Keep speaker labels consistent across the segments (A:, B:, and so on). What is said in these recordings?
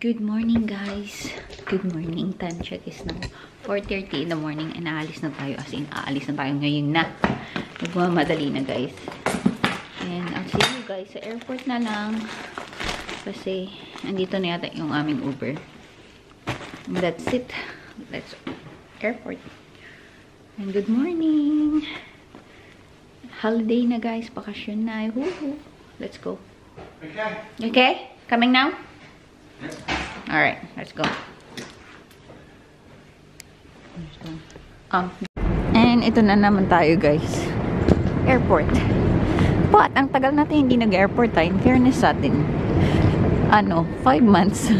A: Good morning, guys. Good morning. Time check is now 4:30 in the morning and aalis na tayo. As in, aalis na tayo ngayon na. Nagmamadali na, guys. And I'll see you guys sa airport na lang. Kasi, andito na yata yung aming Uber. And that's it. Let's airport. And good morning. Holiday na, guys. Bakasyon na. Woohoo. Let's go.
B: Okay.
A: Okay? Coming now? Alright, let's go. And ito na naman tayo, guys. Airport. But, ang tagal natin hindi nag-airport tayo. In fairness sa atin. 5 months.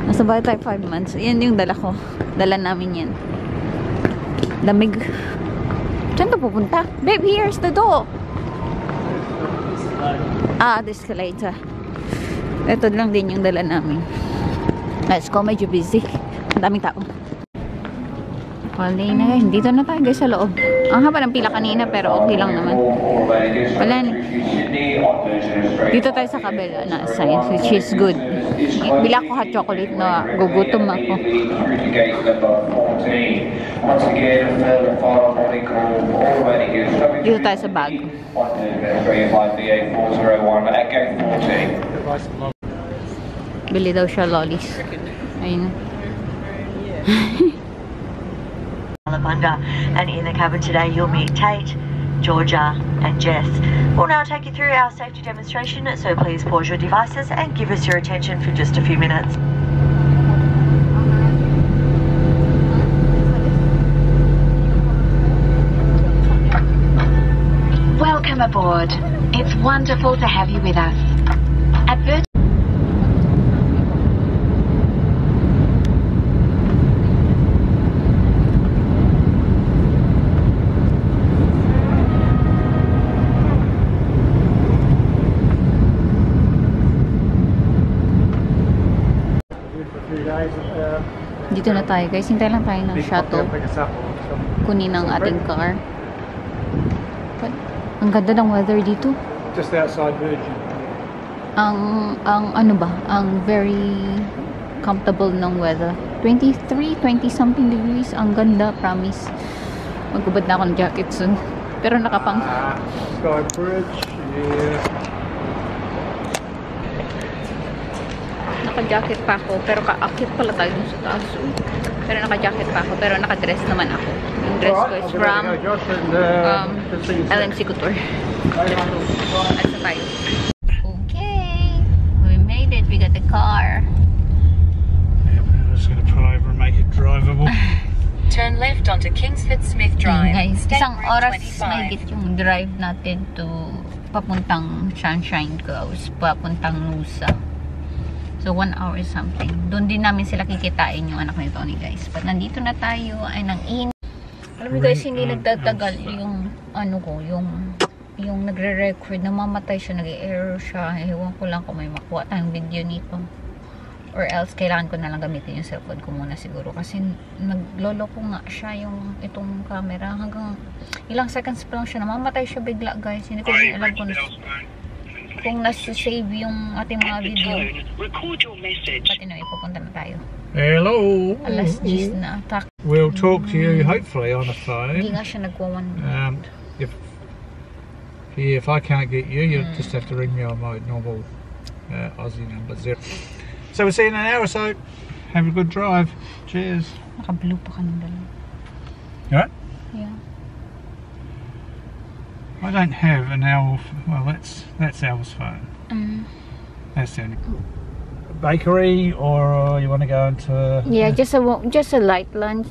A: Nasa bahay tayo 5 months. Yan yung dala ko. Dala namin yan. Lamig. Saan ito pupunta? Babe, here's the door. The escalator. Ito lang din yung dala namin. Let's go, medyo busy. Ang daming tao. Holiday na guys. Dito na tayo guys sa loob. Ang haba ng pila kanina pero okay lang naman. Wala na. Dito tayo sa kabila na sign, which is good. Bila ko hot chocolate na gugutom ako. Dito tayo sa bag. Bili daw siya lollies. Ayun.
C: And in the cabin today you'll meet Tate, Georgia and Jess. We'll now take you through our safety demonstration, so please pause your devices and give us your attention for just a few minutes.
D: Welcome aboard. It's wonderful to have you with us. At Virgin
A: Dito na tayo guys. Hintay lang tayo ng shuttle. Kunin ang ating car. But, ang ganda ng weather dito.
B: Just outside Virgin.
A: Ang very comfortable ng weather. 23, 20 something degrees. Ang ganda, promise. Magubad na ako ng jacket soon. Pero nakapang.
B: Sky Bridge, yeah.
A: Naka-jacket pa ako, pero kaakit pala tayo dun sa taas. Pero naka-jacket pa ako, pero naka-dress naman ako. Yung dress ko is from LMC Couture. Let's go. Tayo. Okay, we made it. We got the car.
B: Yeah, we're just gonna pull over and make it drivable.
C: Turn left onto Kingsford Smith Drive.
A: Guys, isang oras may git yung drive natin to papuntang Sunshine Coast, papuntang Nusa. So, 1 hour is something. Doon din namin sila kikitain yung anak ni Tony, guys. But nandito na tayo. Ay, nang alam mo guys, hindi nagtatagal yung yung nagre-record. Namamatay siya, nag-error siya. Ewan ko lang kung may makuha tayong video nito. Or else, kailangan ko na lang gamitin yung cellphone ko muna siguro. Kasi naglolo ko nga siya itong camera. Hanggang ilang seconds pa lang siya. Namamatay siya bigla, guys. Hindi ko rin alam kung nasa-save yung ating mga video. Pati na, ipupunta na tayo.
B: Hello.
A: Alas 10 na.
B: We'll talk to you hopefully on the phone.
A: Hindi nga siya nagwa-1
B: if I can't get you, you'll just have to ring me on my normal Aussie number 0. So we'll see you in an hour or so. Have a good drive. Cheers.
A: Naka-blue pa ka ng dalawa.
B: You alright?
A: Yeah.
B: I don't have an Elf. Well, that's Elf's phone. That's the only bakery, or you want to go into?
A: Yeah, just a light lunch.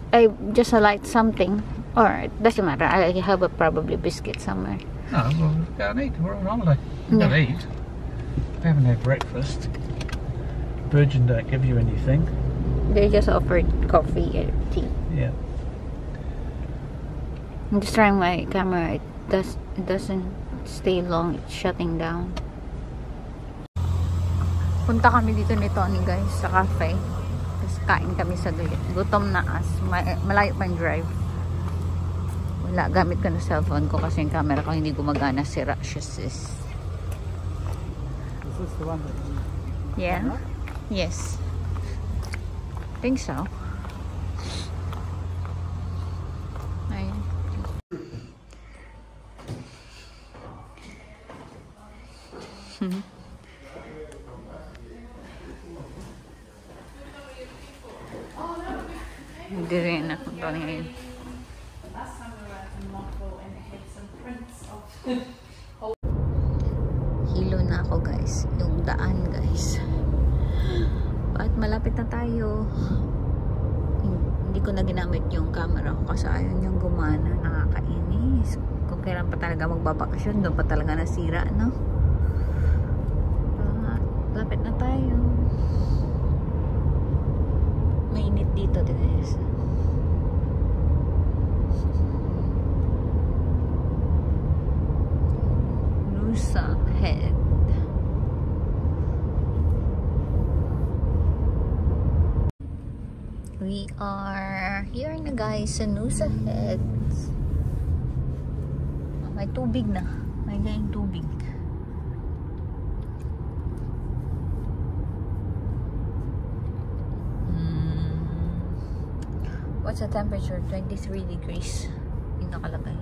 A: Just a light something, or it doesn't matter. I have probably biscuit somewhere.
B: No, well, go and eat. We're on holiday. We don't eat. We haven't had breakfast. Virgin don't give you anything.
A: They just offered coffee and tea.
B: Yeah.
A: I'm just trying my camera. It doesn't stay long. It's shutting down. Punta kami dito ni Tony, guys, sa cafe. Tapos kain kami sa dulit. Gutom na as. Malayo pa yung drive. Wala, gamit ko na cellphone ko kasi yung camera ko hindi gumagana. Sira siya, sis.
B: Is this the one that
A: Yeah. Yes. Think so. Hindi rin ako ito ngayon. Hilo na ako guys. Yung daan guys. At malapit na tayo. Hindi ko na ginamit yung camera ko kasi ayaw niyang gumana. Nakakainis. Kung kailan pa talaga magbabakasyon, doon pa talaga nasira, no? Malapit na tayo. Mainit dito guys. Nusa Head. We are here na guys sa Nusa Head. May tubig na. May gayang tubig. What's the temperature? 23 degrees. Yung nakalagay.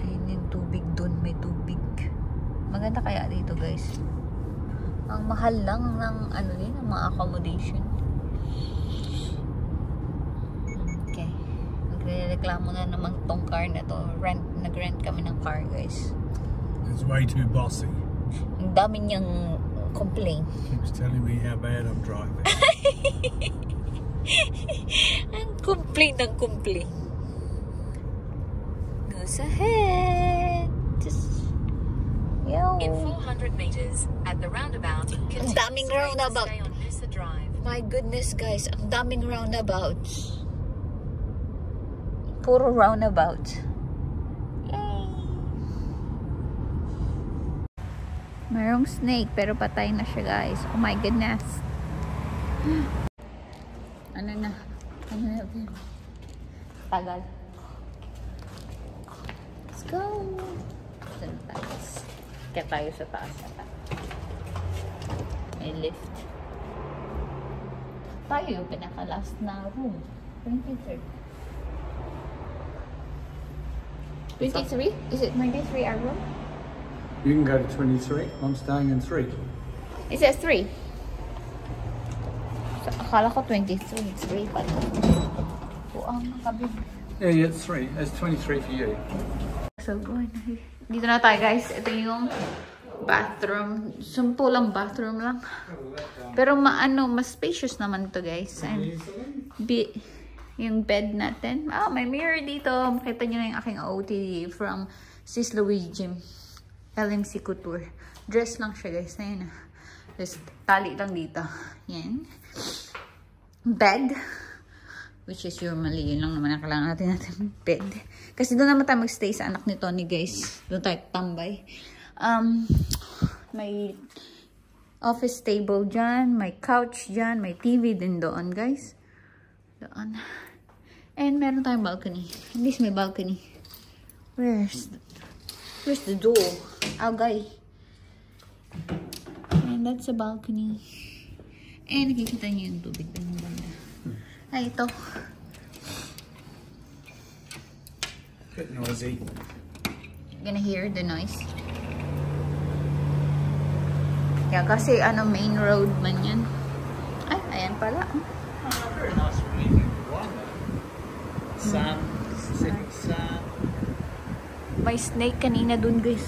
A: Ayun yung tubig dun. May tubig. Maganda kaya dito guys. Ang mahal lang ng ano din, ng mga accommodation. Okay. Nagre-reklamo na naman tong car na to. Nag-rent kami ng car guys.
B: It's way too bossy.
A: Ang dami niyang complain.
B: Keeps telling me how bad I'm driving.
A: Ang complain. Nusa Head. Just, yo.
E: In 400 meters at the roundabout,
A: Ang daming roundabout.
E: stay on Nusa Drive.
A: My goodness guys, ang daming roundabouts. Puro roundabout. Yay! Mayroong snake pero patay na siya guys. Oh my goodness. Ano na? Tagal. Let's go. Saan tayo? Kaya tayo sa taas. May lift. Tayo yung pinaka-last na room. 23. 23? Is it 23 our room?
B: You can go to 23. I'm staying in 3.
A: Is it 3? So, akala ko 23. 3 pala. Buang nakabig.
B: Yeah, it's 3. It's 23 for you.
A: So good. Dito na tayo guys. Ito yung bathroom. Simple lang bathroom lang. Pero mas spacious naman to guys. And yung bed natin. May mirror dito. Makita nyo na yung aking OOTD from Sis Louise Gym. LMC Couture. Dress lang siya guys. Ayun na. Just tali lang dito. Yan. Bed. Which is normally, yun lang naman ang kailangan natin bed. Kasi doon naman tayo magstay sa anak ni Tony guys. Doon tayo tambay. May office table dyan. May couch dyan. May TV din doon guys. Doon. And meron tayong balcony. At least may balcony. Where's the door? Agay. And that's a balcony. And nakikita niyo yung tubig ng banda. Ay, ito.
B: Bit noisy.
A: Gonna hear the noise. Yeah, kasi main road man yan. Ay, ayan pala.
B: Very nice evening one. Sun, setting sun.
A: May snake kanina dun guys.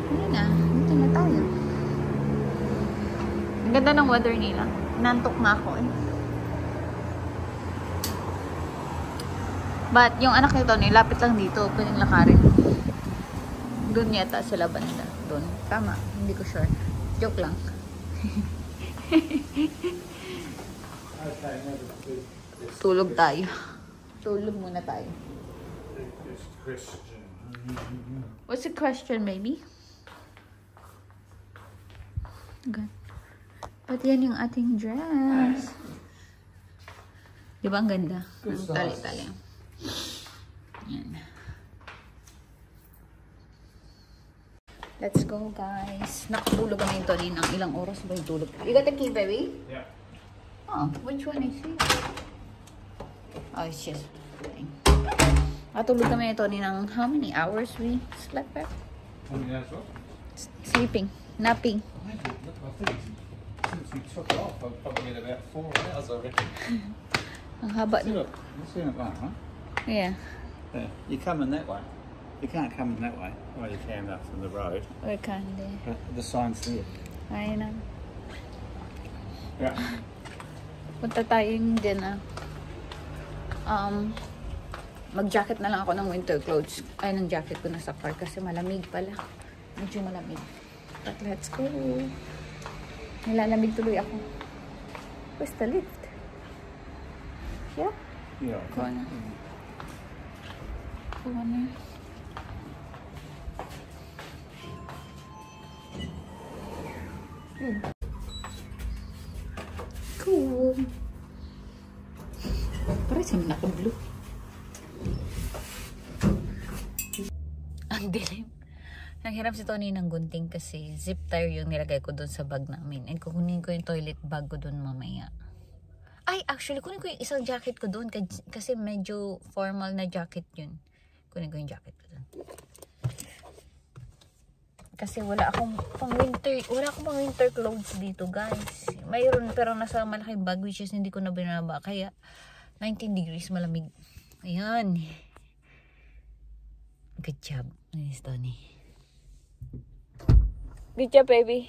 A: Ayun na, dito na tayo. Ang ganda ng weather nila. Nantok na ako eh. But yung anak nito, nilapit lang dito. Pwedeng lakarin. Doon yata sila banda. Doon. Tama. Hindi ko sure. Joke lang. Tulog tayo. Tulog muna tayo. What's the question, baby? Good. But yan yung ating dress. Diba ang ganda? Ang tali-tali. Yan. Let's go, guys. Nakatulog kami ito rin ng ilang oras ba yung tulog? You got the key, baby?
B: Yeah.
A: Oh, which one is it? Oh, it's just fine. Nakatulog kami ito rin ng how many hours we slept back?
B: How many hours what?
A: Sleeping. Napping.
B: I think since we took off, I've probably had about 4 hours, I reckon.
A: Ang haba.
B: See, look. You're seeing it like that,
A: Yeah.
B: There. You're coming that way. You can't come in that way. Well, you can up from the road.
A: We can do.
B: But the sign's there.
A: I know.
B: Yeah.
A: Punta tayong dinner. Mag-jacket na lang ako ng winter clothes. Ay, ng jacket ko na sa car kasi malamig pala. Medyo malamig. But let's go. Nilalamig tuloy ako. Where's the lift? Yeah?
B: Yeah.
A: Go on. Go on. Cool. Parang siyang naka-blue. Ang dilim. Nanghiram si Tony ng gunting kasi zip tie yung nilagay ko doon sa bag namin. And kukunin ko yung toilet bag ko doon mamaya. Ay, actually, kunin ko yung isang jacket ko doon kasi medyo formal na jacket yun. Kunin ko yung jacket ko doon. Kasi wala akong pang winter clothes dito, guys. Mayroon pero nasa malaking bag which is hindi ko na binaba. Kaya 19 degrees malamig. Ayan. Good job, Miss Tony. Good job, baby.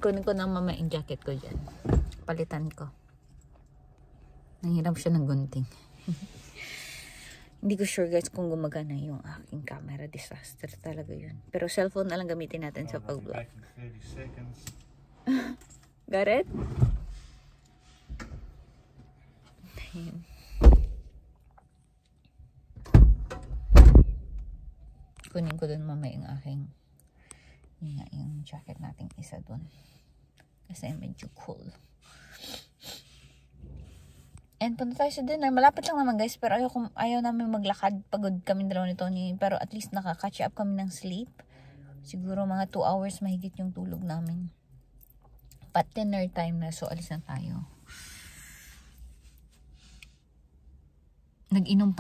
A: Kunin ko na mama yung jacket ko dyan. Palitan ko. Nanghiram siya ng gunting. Hindi ko sure guys kung gumagana yung aking camera. Disaster talaga yun. Pero cellphone na lang gamitin natin sa pag-vlog. Got it? Ayan. Kunin ko dun mamaya yung aking yung jacket nating isa dun. Kasi medyo cool. And punta tayo sa dinner. Malapit lang naman guys. Pero ayaw namin maglakad. Pagod kami dalawa ni Tony. Pero at least nakaka-catch up kami ng sleep. Siguro mga 2 hours mahigit yung tulog namin. But dinner time na. So alis na tayo. Nag-inom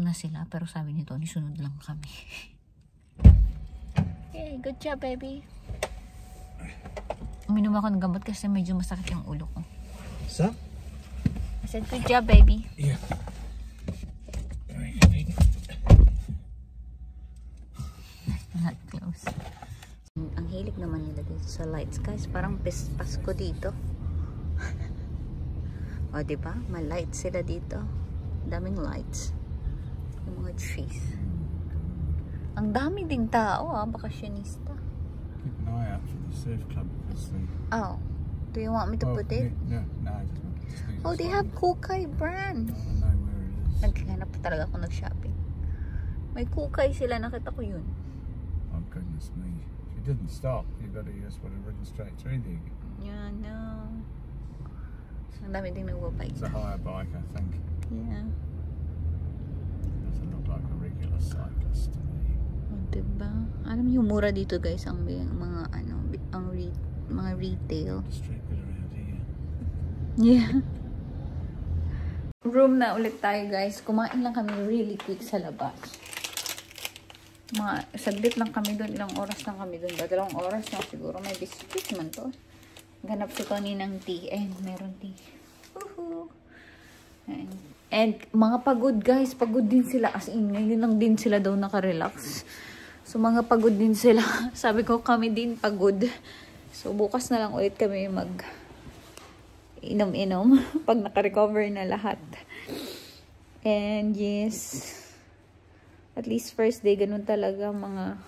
A: na sila. Pero sabi ni Tony, sunod lang kami. Okay, good job baby. Uminom ako ng gamot kasi medyo masakit yung ulo ko.
B: So?
A: I said, good job, baby.
B: Yeah.
A: Not close. Ang hilig naman nila dito sa lights, guys. Parang Pasko dito. O, diba? May lights sila dito. Daming lights. Yung mga trees. Ang dami ding tao, bakasyonista.
B: Keep an eye out for the surf club.
A: Oh. Do you want me to put it?
B: No.
A: Oh, they have Kukay brand.
B: I don't know where it is.
A: Naghanap talaga ako nag-shopping. May Kukay sila, nakita ko yun.
B: Oh goodness me. If it didn't stop, you better just would have ridden straight through there.
A: Yeah, no. Ang dami ding nagwabike.
B: It's a hire bike, I think.
A: Yeah.
B: Doesn't look like a regular cyclist to me.
A: Oh, diba? Alam mo yung mura dito guys, ang mga mga retail.
B: Distributed around here.
A: Yeah. Room na ulit tayo guys. Kumain lang kami really quick sa labas. Mga saglit lang kami doon. Ilang oras lang kami doon. 2 oras na siguro. May biscuit man to. Ganap si Tony ng tea. And meron tea. Woohoo! And mga pagod guys. Pagod din sila. As in, ngayon lang din sila daw nakarelax. So mga pagod din sila. Sabi ko kami din pagod. So bukas na lang ulit kami mag inom-inom pag naka-recover na lahat. And yes, at least first day ganun talaga mga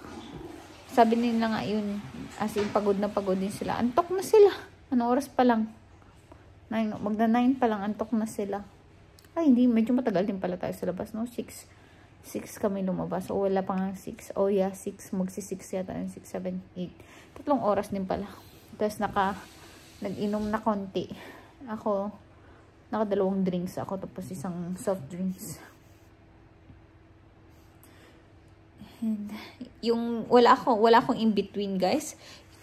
A: sabi nila nga yun, as in pagod na pagod din sila. Antok na sila. Ano oras pa lang? Magda 9 pa lang antok na sila. Ay hindi, medyo matagal din pala tayo sa labas, no? 6 kami lumabas. O wala pa nga 6. Oh yeah, 6. Magsi 6 yata. 6, 7, 8. 3 oras din pala. Tapos nag-inom na konti. Ako, naka 2 drinks ako. Tapos isang soft drinks. And yung wala akong in between, guys.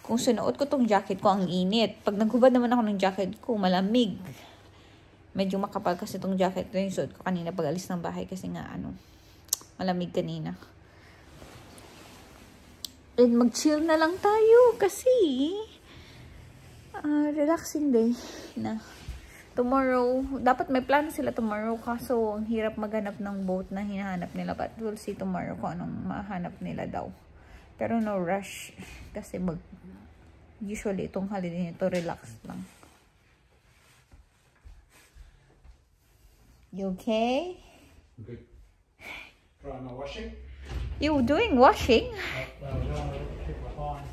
A: Kung sunuot ko tong jacket ko, ang init. Pag naghubad naman ako ng jacket ko, malamig. Medyo makapal kasi tong jacket ko yung suot ko kanina pag alis ng bahay kasi nga malamig kanina. And mag-chill na lang tayo kasi relaxing day na. Tomorrow, dapat may plano sila tomorrow kaso ang hirap maghanap ng boat na hinahanap nila. But we'll see tomorrow kung anong mahanap nila daw. Pero no rush kasi usually itong holiday nito relax lang. You okay?
B: Good. Try my washing.
A: You doing washing?
B: Well, I don't want to pick my fine.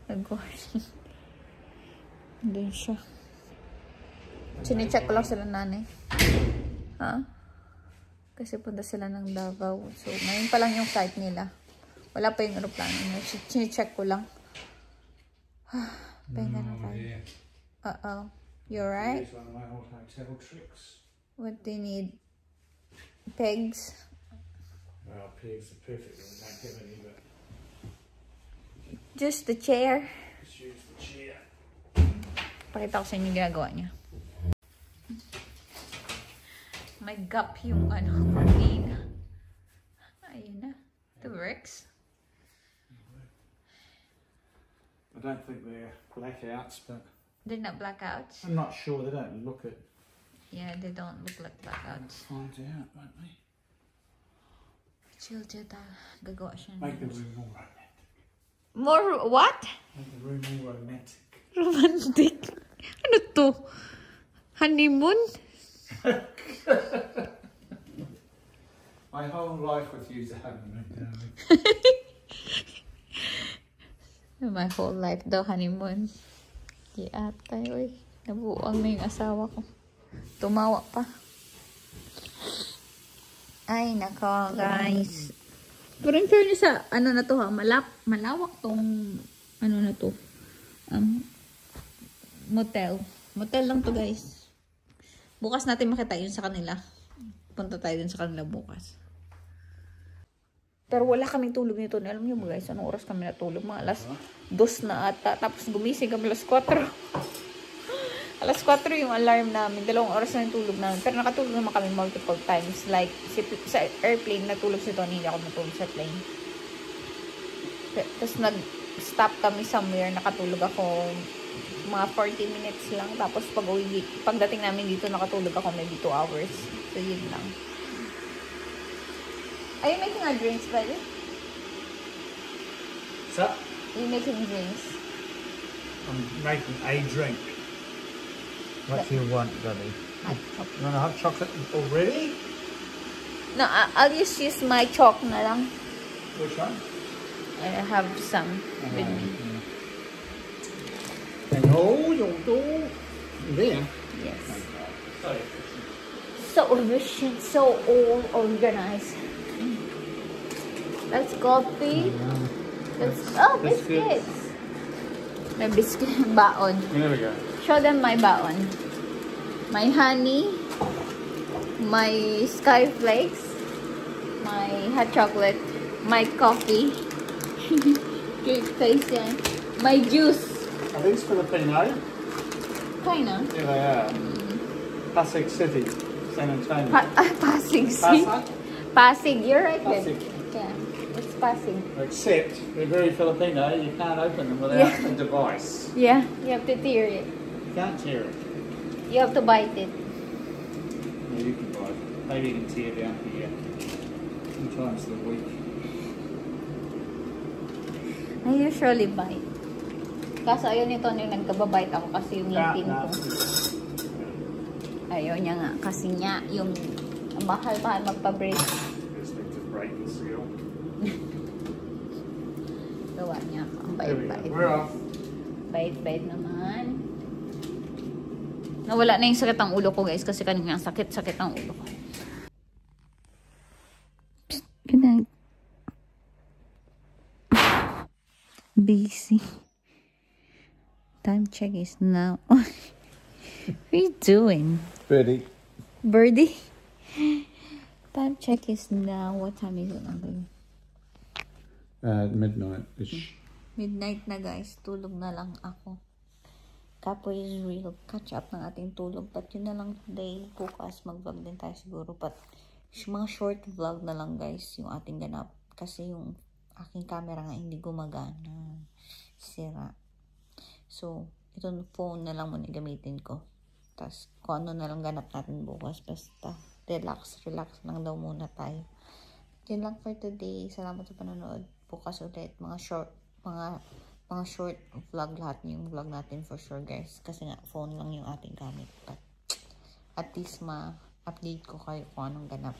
A: Nag-washing. Doon siya. Sine-check ko lang sila nanay. Ha? Kasi punta sila ng Davao. So, ngayon pa lang yung flight nila. Wala pa yung aeroplano. Sine-check ko lang. Pahinga na tayo. Uh-oh. You alright?
B: Here's one of my old hotel tricks.
A: What do you need? Pegs?
B: Well, pigs are perfect. We don't have any, but
A: Just the chair.
B: just use the chair.
A: Pakita ko sa inyo yung ginagawa niya. May gap yung cortina. Ayun na. It works.
B: I don't think they're blackouts, but
A: They're not blackouts.
B: I'm not sure. They don't look it.
A: Yeah, they don't look like blackouts.
B: Find out, won't we?
A: Chill ta. Gagawa siya.
B: Make the room more romantic.
A: More what?
B: Make the room more romantic.
A: Romantic. Ano to? Honeymoon?
B: My whole life with you is a honeymoon, darling.
A: My whole life daw honeymoon. Di ata, oy. Nabuang na yung asawa ko. Tumawa pa. Ay, nako, guys. Pero in fairness sa, na to ha, malawak tong, na to, motel. Motel lang to, guys. Bukas natin makita yun sa kanila. Punta tayo dun sa kanila bukas. Pero wala kaming tulog nito. Alam niyo ba, guys, anong oras kami natulog? Mga alas 2 na ata. Tapos gumising kami alas 4. Alas 4 yung alarm namin. 2 oras na yung tulog namin. Pero nakatulog naman kami multiple times. Like, sa airplane, natulog si Tony. Hindi ako natulog sa plane. Tapos nag-stop kami somewhere. Nakatulog ako mga 40 minutes lang. Tapos pagdating namin dito, nakatulog ako maybe 2 hours. So, yun lang. Are you making a drinks, buddy?
B: What's up?
A: Are you making drinks?
B: I'm making a drink. What do you want, buddy?
A: Hot
B: You want a hot chocolate already?
A: No, I'll just use my chalk na lang.
B: Which one?
A: I have some with me.
B: And all your door there.
A: Yes.
B: Sorry.
A: So efficient, so all organized. That's coffee. That's biscuits. My biscuit baon.
B: There we go.
A: Show them my baon. My honey, my sky flakes, my hot chocolate, my coffee. Cute face yan. My juice.
B: Are these Filipino?
A: Kinda.
B: Yeah, they are. Pasig City, San Antonio.
A: Pasig. See?
B: Pasig?
A: Pasig. You're right there.
B: Pasig.
A: Yeah, it's Pasig.
B: Except they're very Filipino. You can't open them without a device.
A: Yeah, you have to tear it.
B: You can't tear it.
A: You have to bite it.
B: Yeah, you can buy it. Maybe you can tear down here. Sometimes the week.
A: I usually bite. Kaso ayaw nito yung nagkababite ako kasi yung ngipin ko. Ayaw niya nga. Kasi niya yung mahal-mahal magpa-break.
B: Just need to break the seal.
A: Gawa niya. Ang
B: There we go.
A: bait-bait.
B: We're off.
A: Bait-bait naman. Nawala na yung sakit ang ulo ko, guys. Kasi kanina sakit-sakit ang ulo ko. Good night. Busy. Time check is now. What are you doing?
B: Birdie.
A: Birdie? Time check is now. What time is it, Uncle?
B: Midnight-ish.
A: Midnight na, guys. Tulog na lang ako. Kapoy is real. Catch up ng ating tulog. But yun na lang today. Bukas mag-vlog din tayo siguro. But mga short vlog na lang, guys, yung ating ganap. Kasi yung aking camera nga hindi gumagana. Sira. So, itong phone na lang muna gamitin ko. Tapos, kung ano na lang ganap natin bukas. Basta, relax lang daw muna tayo. Yun lang for today. Salamat sa panonood. Bukas ulit. Mga short vlog lahat yung vlog natin for sure, guys. Kasi nga, phone lang yung ating gamit. But, at least ma-update ko kayo kung anong ganap.